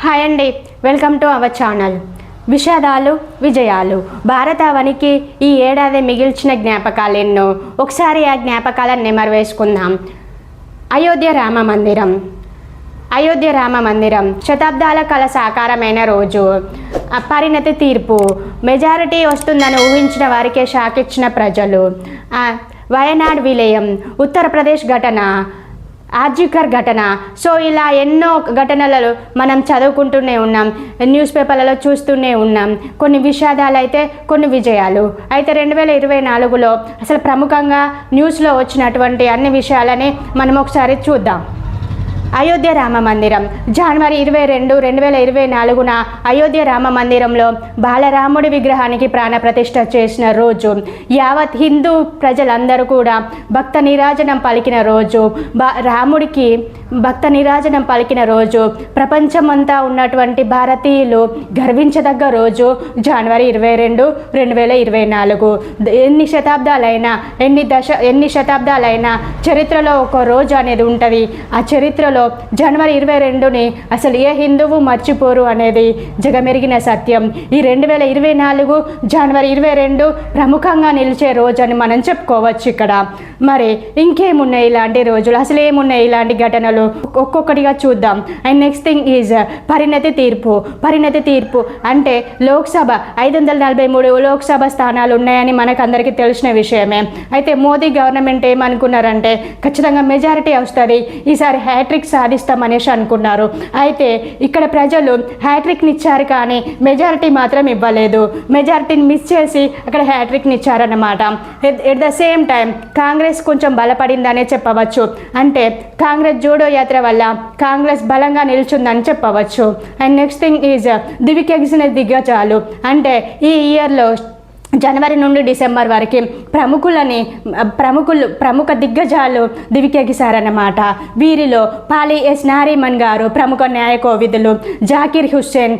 Hi అండి, welcome to our channel. విషాదాలు విజయాలు. భారతావనికి ఈ ఏడాది మిగిల్చిన జ్ఞాపకాలు ఎన్నో. ఒకసారి ఆ జ్ఞాపకాలను నెమరు వేసుకుందాం. అయోధ్య రామ మందిరం శతాబ్దాల కల సాకారమైన రోజు. పరిణతి తీర్పు. మెజారిటీ వస్తుందని ఊహించిన వారికే షాక్ ఇచ్చిన ప్రజలు. వయనాడ్ విలయం, ఉత్తరప్రదేశ్ ఘటన, ఆర్జికర్ ఘటన. సో ఇలా ఎన్నో ఘటనలలో మనం చదువుకుంటూనే ఉన్నాం, న్యూస్ పేపర్లలో చూస్తూనే ఉన్నాం. కొన్ని విషాదాలు అయితే కొన్ని విజయాలు. అయితే 2024లో అసలు ప్రముఖంగా న్యూస్లో వచ్చినటువంటి అన్ని విషయాలని మనం ఒకసారి చూద్దాం. అయోధ్య రామ మందిరం జనవరి 22, 2024న అయోధ్య రామ మందిరంలో బాలరాముడి విగ్రహానికి ప్రాణప్రతిష్ఠ చేసిన రోజు. యావత్ హిందూ ప్రజలందరూ కూడా భక్త నీరాజనం పలికిన రోజు. రాముడికి భక్త నీరాజనం పలికిన రోజు. ప్రపంచమంతా ఉన్నటువంటి భారతీయులు గర్వించదగ్గ రోజు జనవరి 22, 2024. ఎన్ని శతాబ్దాలైనా చరిత్రలో ఒక రోజు అనేది ఉంటుంది. ఆ చరిత్రలో జనవరి 22ని అసలు ఏ హిందువు మర్చిపోరు అనేది జగమెరిగిన సత్యం. ఈ 2024 జనవరి 22 ప్రముఖంగా నిలిచే రోజు అని మనం చెప్పుకోవచ్చు. ఇక్కడ మరి ఇంకేమున్నాయి ఇలాంటి రోజులు, అసలు ఏమున్నాయి ఇలాంటి ఘటనలు, ఒక్కొక్కటిగా చూద్దాం. అండ్ నెక్స్ట్ థింగ్ ఈజ్ పరిణతి తీర్పు అంటే లోక్సభ 543 లోక్సభ స్థానాలు ఉన్నాయని మనకు అందరికీ తెలిసిన విషయమే. అయితే మోదీ గవర్నమెంట్ ఏమనుకున్నారంటే ఖచ్చితంగా మెజారిటీ వస్తుంది, ఈసారి హ్యాట్రిక్ సాధిస్తామనేసి అనుకున్నారు. అయితే ఇక్కడ ప్రజలు హ్యాట్రిక్ని ఇచ్చారు కానీ మెజారిటీ మాత్రం ఇవ్వలేదు. మెజారిటీని మిస్ చేసి అక్కడ హ్యాట్రిక్ని ఇచ్చారన్నమాట. At the same time Congress కొంచెం బలపడిందనే చెప్పవచ్చు. అంటే కాంగ్రెస్ జోడో యాత్ర వల్ల కాంగ్రెస్ బలంగా నిల్చుందని చెప్పవచ్చు. అండ్ నెక్స్ట్ థింగ్ ఈజ్ దివికెగిసిన దిగ్గజాలు. అంటే ఈ ఇయర్లో జనవరి నుండి డిసెంబర్ వరకు ప్రముఖ దిగ్గజాలు దివికెగిశారన్నమాట. వీరిలో పాలి ఎస్ నారీమన్ గారు ప్రముఖ న్యాయ కోవిదులు, జాకిర్ హుస్సేన్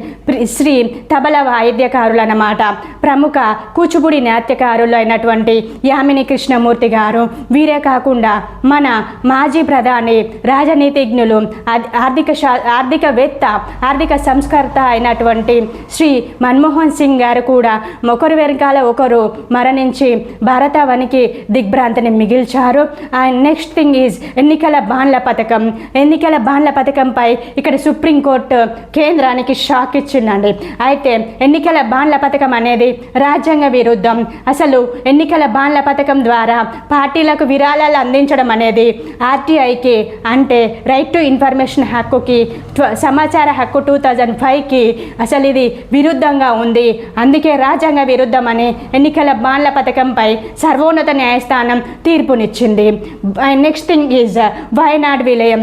శ్రీ తబల వాయిద్యకారులు అన్నమాట. ప్రముఖ కూచిపూడి నాట్యకారులు అయినటువంటి యామిని కృష్ణమూర్తి గారు. వీరే కాకుండా మన మాజీ ప్రధాని, రాజనీతిజ్ఞులు, ఆర్థికవేత్త, ఆర్థిక సంస్కర్త అయినటువంటి శ్రీ మన్మోహన్ సింగ్ గారు కూడా ఒకరి వెనకాల ఒకరు మరణించి భారతావనికి దిగ్భ్రాంతిని మిగిల్చారు. అండ్ నెక్స్ట్ థింగ్ ఈజ్ ఎన్నికల బాండ్ల పథకంపై ఇక్కడ సుప్రీంకోర్టు కేంద్రానికి షాక్ ఇచ్చిందండి. అయితే ఎన్నికల బాండ్ల పథకం అనేది రాజ్యాంగ విరుద్ధం. అసలు ఎన్నికల బాండ్ల పథకం ద్వారా పార్టీలకు విరాళాలు అందించడం అనేది ఆర్టీఐకి అంటే రైట్ టు ఇన్ఫర్మేషన్ హక్కుకి, సమాచార హక్కు 2005కి అసలు ఇది విరుద్ధంగా ఉంది. అందుకే రాజ్యాంగ విరుద్ధమని ఎన్నికల బాండ్ల పథకంపై సర్వోన్నత న్యాయస్థానం తీర్పునిచ్చింది. నెక్స్ట్ థింగ్ ఈజ్ వయనాడ్ విలయం.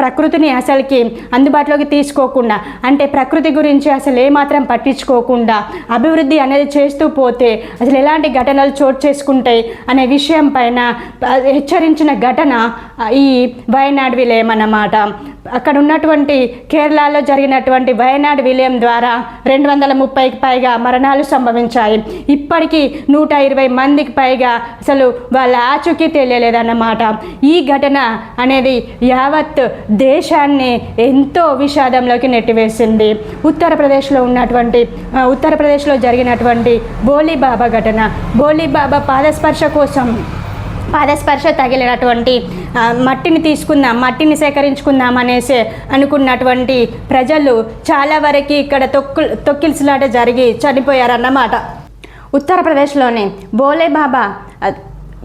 ప్రకృతిని అసలుకి అందుబాటులోకి తీసుకోకుండా, అంటే ప్రకృతి గురించి అసలు ఏమాత్రం పట్టించుకోకుండా అభివృద్ధి అనేది చేస్తూ పోతే అసలు ఎలాంటి ఘటనలు చోటు చేసుకుంటాయి అనే విషయం పైన హెచ్చరించిన ఘటన ఈ వయనాడ్ విలయం అన్నమాట. అక్కడ ఉన్నటువంటి కేరళలో జరిగినటువంటి వయనాడ్ విలయం ద్వారా 230కి పైగా మరణాలు సంభవించాయి. ఇప్పటికీ 120 మందికి పైగా అసలు వాళ్ళ ఆచూకీ తెలియలేదన్నమాట. ఈ ఘటన అనేది యావత్ దేశాన్ని ఎంతో విషాదంలోకి నెట్టివేసింది. ఉత్తరప్రదేశ్లో జరిగినటువంటి బోలీబాబా ఘటన. బోలీబాబా పాదస్పర్శ తగిలినటువంటి మట్టిని సేకరించుకుందాం అనేసి అనుకున్నటువంటి ప్రజలు చాలా వరకు ఇక్కడ తొక్కిసలాట జరిగి చనిపోయారన్నమాట. ఉత్తరప్రదేశ్లోని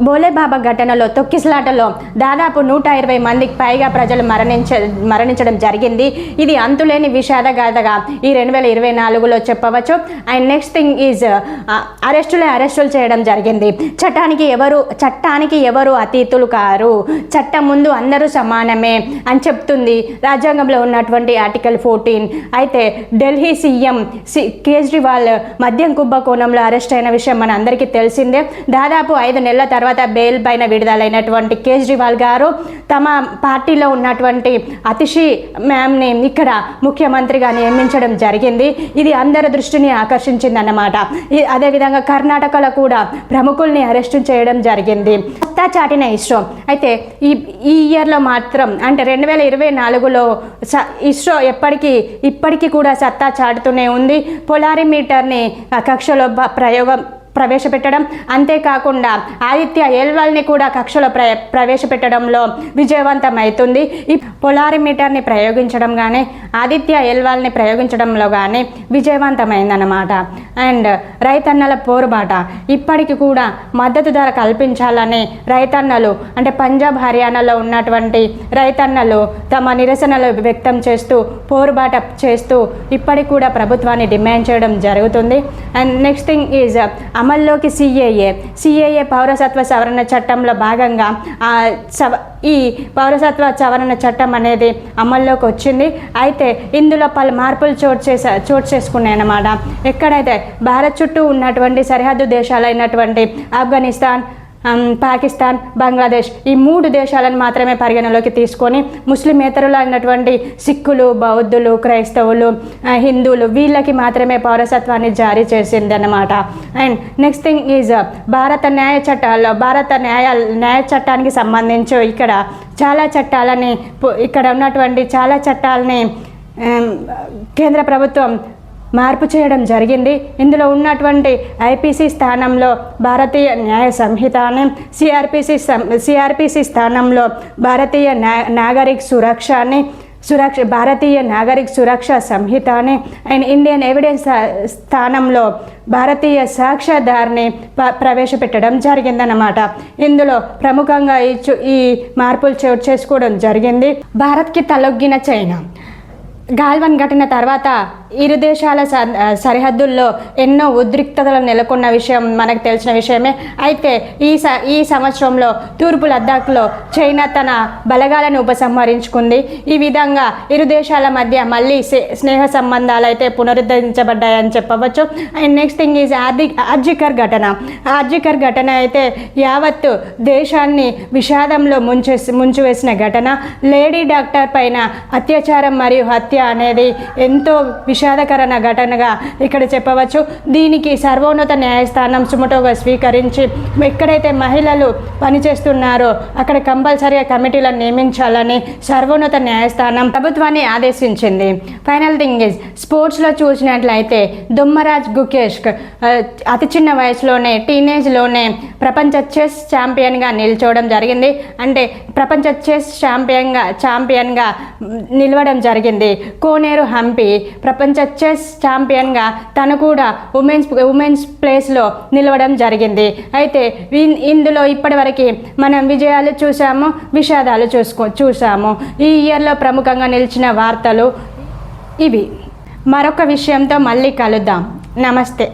బోలేబాబా ఘటనలో తొక్కిసలాటలో దాదాపు 120 మందికి పైగా ప్రజలు మరణించడం జరిగింది. ఇది అంతులేని విషాదగాథగా ఈ 2024లో చెప్పవచ్చు. అండ్ నెక్స్ట్ థింగ్ ఈజ్ అరెస్టులు చేయడం జరిగింది. చట్టానికి ఎవరు అతీతులు కారు, చట్టం ముందు అందరూ సమానమే అని చెప్తుంది రాజ్యాంగంలో ఉన్నటువంటి ఆర్టికల్ 14. అయితే ఢిల్లీ సీఎం కేజ్రీవాల్ మద్యం కుంభకోణంలో అరెస్ట్ అయిన విషయం మన అందరికీ తెలిసిందే. దాదాపు 5 నెలల తర్వాత తర్వాత బెయిల్ పైన విడుదలైనటువంటి కేజ్రీవాల్ గారు తమ పార్టీలో ఉన్నటువంటి అతిషి మ్యామ్ని ఇక్కడ ముఖ్యమంత్రిగా నియమించడం జరిగింది. ఇది అందరి దృష్టిని ఆకర్షించిందన్నమాట. అదేవిధంగా కర్ణాటకలో కూడా ప్రముఖుల్ని అరెస్టు చేయడం జరిగింది. సత్తా చాటిన ఇస్రో అయితే ఈ ఇయర్లో మాత్రం అంటే 2024లో ఇస్రో ఇప్పటికీ కూడా సత్తా చాటుతూనే ఉంది. పొలారిమీటర్ని కక్షలో ప్రవేశపెట్టడం, అంతేకాకుండా ఆదిత్య ఎల్వల్ని కూడా కక్షలో ప్రవేశపెట్టడంలో విజయవంతమవుతుంది. ఈ పొలారిమీటర్ని ప్రయోగించడం కానీ ఆదిత్య ఎల్వల్ని ప్రయోగించడంలో కానీ విజయవంతమైందన్నమాట. అండ్ రైతన్నల పోరుబాట ఇప్పటికి కూడా మద్దతు ధర కల్పించాలని రైతన్నలు అంటే పంజాబ్ హర్యానాలో ఉన్నటువంటి రైతన్నలు తమ నిరసనలు వ్యక్తం చేస్తూ పోరుబాట చేస్తూ ఇప్పటికి కూడా ప్రభుత్వాన్ని డిమాండ్ చేయడం జరుగుతుంది. అండ్ నెక్స్ట్ థింగ్ ఈజ్ అమల్లోకి సిఏఏ పౌరసత్వ సవరణ చట్టంలో భాగంగా ఈ పౌరసత్వ సవరణ చట్టం అనేది అమల్లోకి వచ్చింది. అయితే ఇందులో పలు మార్పులు చోటు చేసుకున్నాయి అన్నమాట. ఎక్కడైతే భారత్ చుట్టూ ఉన్నటువంటి సరిహద్దు దేశాలైనటువంటి ఆఫ్ఘనిస్తాన్, పాకిస్తాన్, బంగ్లాదేశ్ ఈ 3 దేశాలను మాత్రమే పరిగణలోకి తీసుకొని ముస్లిమేతరులు అయినటువంటి సిక్కులు, బౌద్ధులు, క్రైస్తవులు, హిందువులు వీళ్ళకి మాత్రమే పౌరసత్వాన్ని జారీ చేసింది అన్నమాట. అండ్ నెక్స్ట్ థింగ్ ఈజ్ భారత న్యాయ చట్టాల్లో న్యాయ చట్టానికి సంబంధించి ఇక్కడ ఉన్నటువంటి చాలా చట్టాలని కేంద్ర ప్రభుత్వం మార్పు చేయడం జరిగింది. ఇందులో ఉన్నటువంటి ఐపీసీ స్థానంలో భారతీయ న్యాయ సంహితని, సిఆర్పిసి స్థానంలో భారతీయ నాగరిక భారతీయ నాగరిక సురక్ష సంహితని అండ్ ఇండియన్ ఎవిడెన్స్ స్థానంలో భారతీయ సాక్ష్యాధార్ని ప్రవేశపెట్టడం జరిగిందన్నమాట. ఇందులో ప్రముఖంగా ఈ మార్పులు చోటు చేసుకోవడం జరిగింది. భారత్కి తలొగ్గిన చైనా గాల్వన్ ఘటన తర్వాత ఇరు దేశాల సరిహద్దుల్లో ఎన్నో ఉద్రిక్తతలు నెలకొన్న విషయం మనకు తెలిసిన విషయమే. అయితే ఈ సంవత్సరంలో తూర్పు లద్దాఖ్లో చైనా తన బలగాలను ఉపసంహరించుకుంది. ఈ విధంగా ఇరు దేశాల మధ్య మళ్ళీ స్నేహ సంబంధాలు అయితే పునరుద్ధరించబడ్డాయని చెప్పవచ్చు. And next thing is RG Kar ఘటన అయితే యావత్తు దేశాన్ని విషాదంలో ముంచివేసిన ఘటన. లేడీ డాక్టర్ పైన అత్యాచారం మరియు హత్య అనేది ఎంతో విషాదకరమైన ఘటనగా ఇక్కడ చెప్పవచ్చు. దీనికి సర్వోన్నత న్యాయస్థానం సుమోటోగా స్వీకరించి ఎక్కడైతే మహిళలు పనిచేస్తున్నారో అక్కడ కంపల్సరీగా కమిటీలను నియమించాలని సర్వోన్నత న్యాయస్థానం ప్రభుత్వాన్ని ఆదేశించింది. ఫైనల్ థింగ్ ఇస్ స్పోర్ట్స్లో చూసినట్లయితే దుమ్మరాజ్ గుకేష్ అతి చిన్న వయసులోనే టీనేజ్లోనే ప్రపంచ చెస్ ఛాంపియన్గా నిల్చోవడం జరిగింది. అంటే ప్రపంచ చెస్ ఛాంపియన్గా నిలవడం జరిగింది. కోనేరు హంపి ప్రపంచ చెస్ ఛాంపియన్గా తను కూడా ఉమెన్స్ ప్లేస్లో నిలవడం జరిగింది. అయితే ఇందులో ఇప్పటివరకు మనం విజయాలు చూసాము, విషాదాలు చూసాము. ఈ ఇయర్లో ప్రముఖంగా నిలిచిన వార్తలు ఇవి. మరొక విషయంతో మళ్ళీ కలుద్దాం. నమస్తే.